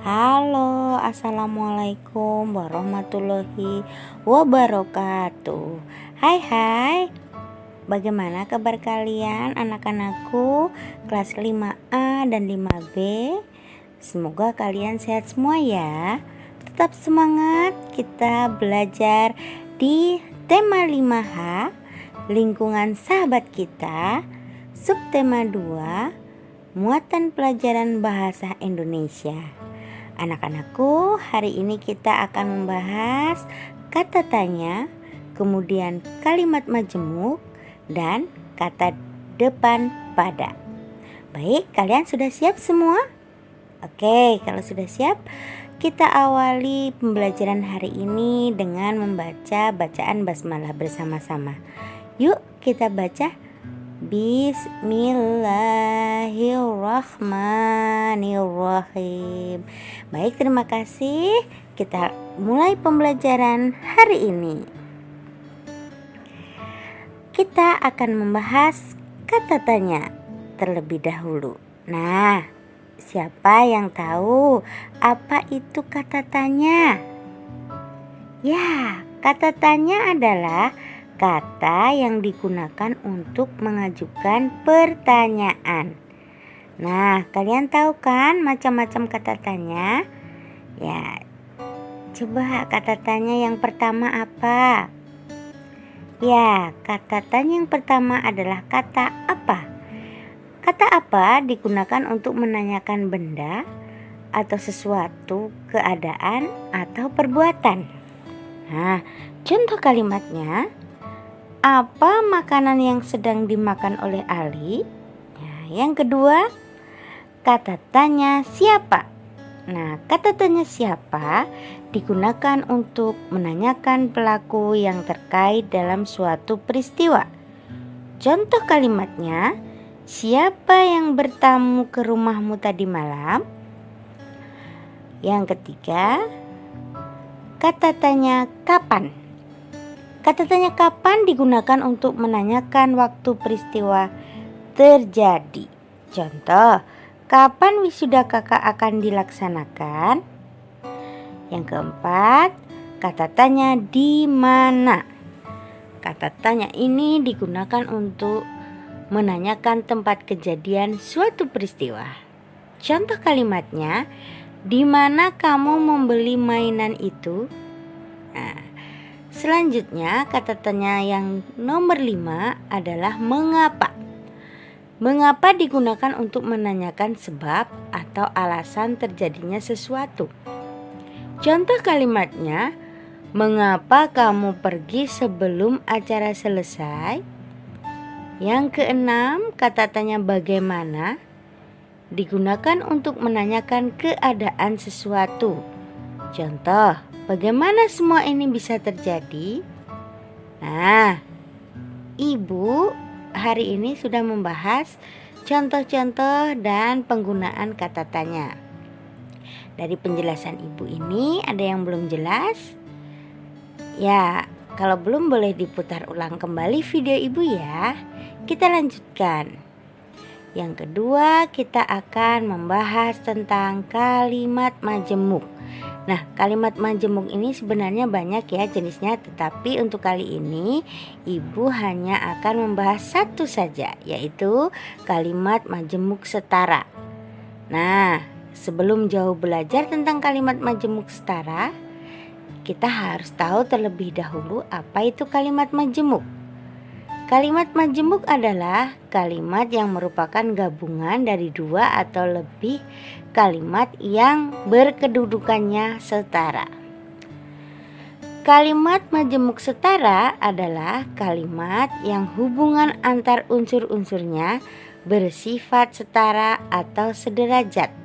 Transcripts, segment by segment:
Halo, assalamualaikum warahmatullahi wabarakatuh. Hai, bagaimana kabar kalian anak-anakku kelas 5A dan 5B? Semoga kalian sehat semua ya. Tetap semangat, kita belajar di tema 5H, lingkungan sahabat kita, subtema 2, muatan pelajaran bahasa Indonesia. Anak-anakku, hari ini kita akan membahas kata tanya, kemudian kalimat majemuk, dan kata depan pada. Baik, kalian sudah siap semua? Oke, kalau sudah siap, kita awali pembelajaran hari ini dengan membaca bacaan basmalah bersama-sama. Yuk, kita baca. Bismillahirrahmanirrahim. Baik, terima kasih. Kita mulai pembelajaran hari ini. Kita akan membahas kata tanya terlebih dahulu. Nah, siapa yang tahu apa itu kata tanya? Ya, kata tanya adalah kata yang digunakan untuk mengajukan pertanyaan. Nah, kalian tahu kan macam-macam kata tanya? Ya, coba kata tanya yang pertama apa? Ya, kata tanya yang pertama adalah kata apa. Kata apa digunakan untuk menanyakan benda atau sesuatu, keadaan, atau perbuatan. Nah, contoh kalimatnya, apa makanan yang sedang dimakan oleh Ali? Nah, yang kedua, kata tanya siapa. Nah, kata tanya siapa digunakan untuk menanyakan pelaku yang terkait dalam suatu peristiwa. Contoh kalimatnya, siapa yang bertamu ke rumahmu tadi malam? Yang ketiga, kata tanya kapan. Kata tanya kapan digunakan untuk menanyakan waktu peristiwa terjadi. Contoh, kapan wisuda kakak akan dilaksanakan? Yang keempat, kata tanya di mana. Kata tanya ini digunakan untuk menanyakan tempat kejadian suatu peristiwa. Contoh kalimatnya, di mana kamu membeli mainan itu? Nah, selanjutnya kata tanya yang nomor 5 adalah mengapa. Mengapa digunakan untuk menanyakan sebab atau alasan terjadinya sesuatu. Contoh kalimatnya, mengapa kamu pergi sebelum acara selesai? Yang keenam, kata tanya bagaimana digunakan untuk menanyakan keadaan sesuatu. Contoh, bagaimana semua ini bisa terjadi? Nah, Ibu hari ini sudah membahas contoh-contoh dan penggunaan kata tanya. Dari penjelasan Ibu ini ada yang belum jelas? Ya, kalau belum boleh diputar ulang kembali video Ibu ya. Kita lanjutkan. Yang kedua, kita akan membahas tentang kalimat majemuk. Nah, kalimat majemuk ini sebenarnya banyak ya jenisnya, tetapi untuk kali ini Ibu hanya akan membahas satu saja, yaitu kalimat majemuk setara. Nah, sebelum jauh belajar tentang kalimat majemuk setara, kita harus tahu terlebih dahulu apa itu kalimat majemuk. Kalimat majemuk adalah kalimat yang merupakan gabungan dari dua atau lebih kalimat yang berkedudukannya setara. Kalimat majemuk setara adalah kalimat yang hubungan antar unsur-unsurnya bersifat setara atau sederajat.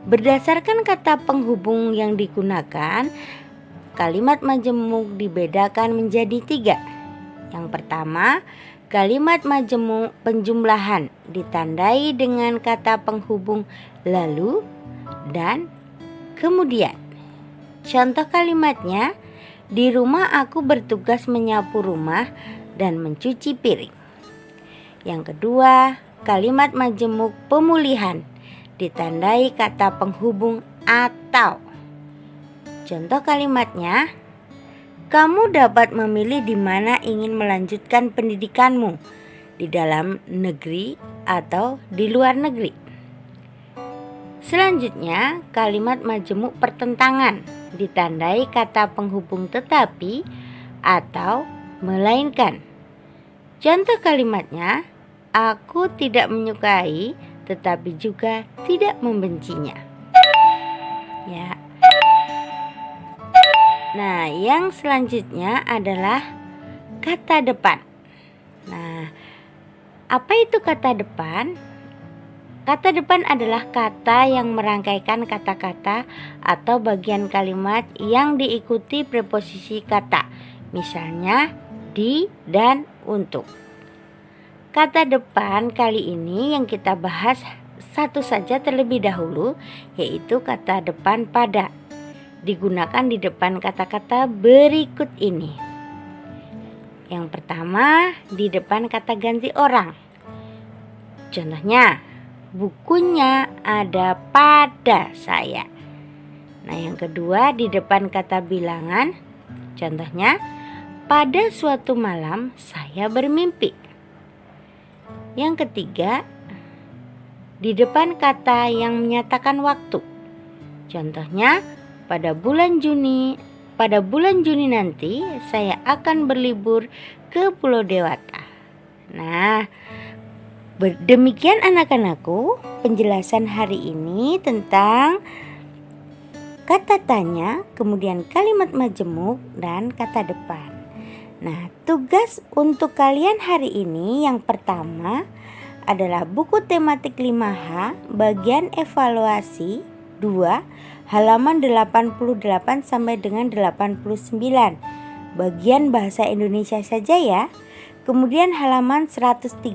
Berdasarkan kata penghubung yang digunakan, kalimat majemuk dibedakan menjadi 3. Yang pertama, kalimat majemuk penjumlahan ditandai dengan kata penghubung lalu dan kemudian. Contoh kalimatnya, di rumah aku bertugas menyapu rumah dan mencuci piring. Yang kedua, kalimat majemuk pemulihan ditandai kata penghubung atau. Contoh kalimatnya, kamu dapat memilih di mana ingin melanjutkan pendidikanmu, di dalam negeri atau di luar negeri. Selanjutnya, kalimat majemuk pertentangan ditandai kata penghubung tetapi atau melainkan. Contoh kalimatnya, aku tidak menyukai tetapi juga tidak membencinya. Ya. Nah, yang selanjutnya adalah kata depan. Nah, apa itu kata depan? Kata depan adalah kata yang merangkaikan kata-kata atau bagian kalimat yang diikuti preposisi kata. Misalnya, di dan untuk. Kata depan kali ini yang kita bahas satu saja terlebih dahulu, yaitu kata depan pada. Digunakan di depan kata-kata berikut ini. Yang pertama, di depan kata ganti orang. Contohnya, bukunya ada pada saya. Nah, yang kedua di depan kata bilangan. Contohnya, pada suatu malam saya bermimpi. Yang ketiga, di depan kata yang menyatakan waktu. Contohnya, pada bulan Juni nanti saya akan berlibur ke Pulau Dewata. Nah, demikian anak-anakku penjelasan hari ini tentang kata tanya, kemudian kalimat majemuk dan kata depan. Nah, tugas untuk kalian hari ini yang pertama adalah buku tematik 5H bagian evaluasi 2 halaman 88 sampai dengan 89. Bagian bahasa Indonesia saja ya. Kemudian halaman 113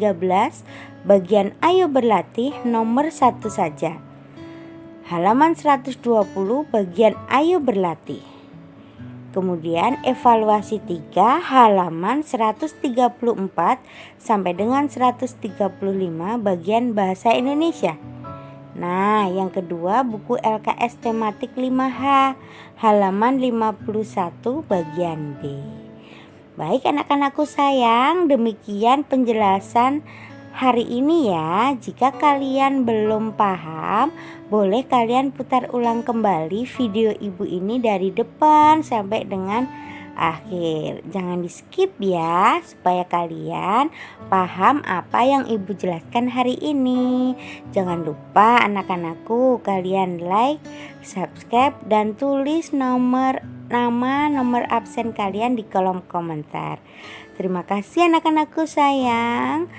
bagian ayo berlatih nomor 1 saja. Halaman 120 bagian ayo berlatih. Kemudian evaluasi 3 halaman 134 sampai dengan 135 bagian bahasa Indonesia. Nah, yang kedua buku LKS tematik 5H halaman 51 bagian B. Baik anak-anakku sayang, demikian penjelasan hari ini ya. Jika kalian belum paham, boleh kalian putar ulang kembali video ibu ini dari depan sampai dengan akhir. Jangan di skip ya, supaya kalian paham apa yang ibu jelaskan hari ini. Jangan lupa anak-anakku, kalian like, subscribe, dan tulis nomor absen kalian di kolom komentar. Terima kasih anak-anakku sayang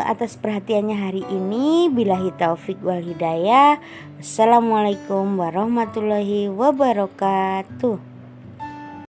atas perhatiannya hari ini. Billahi taufik wal hidayah. Assalamualaikum warahmatullahi wabarakatuh.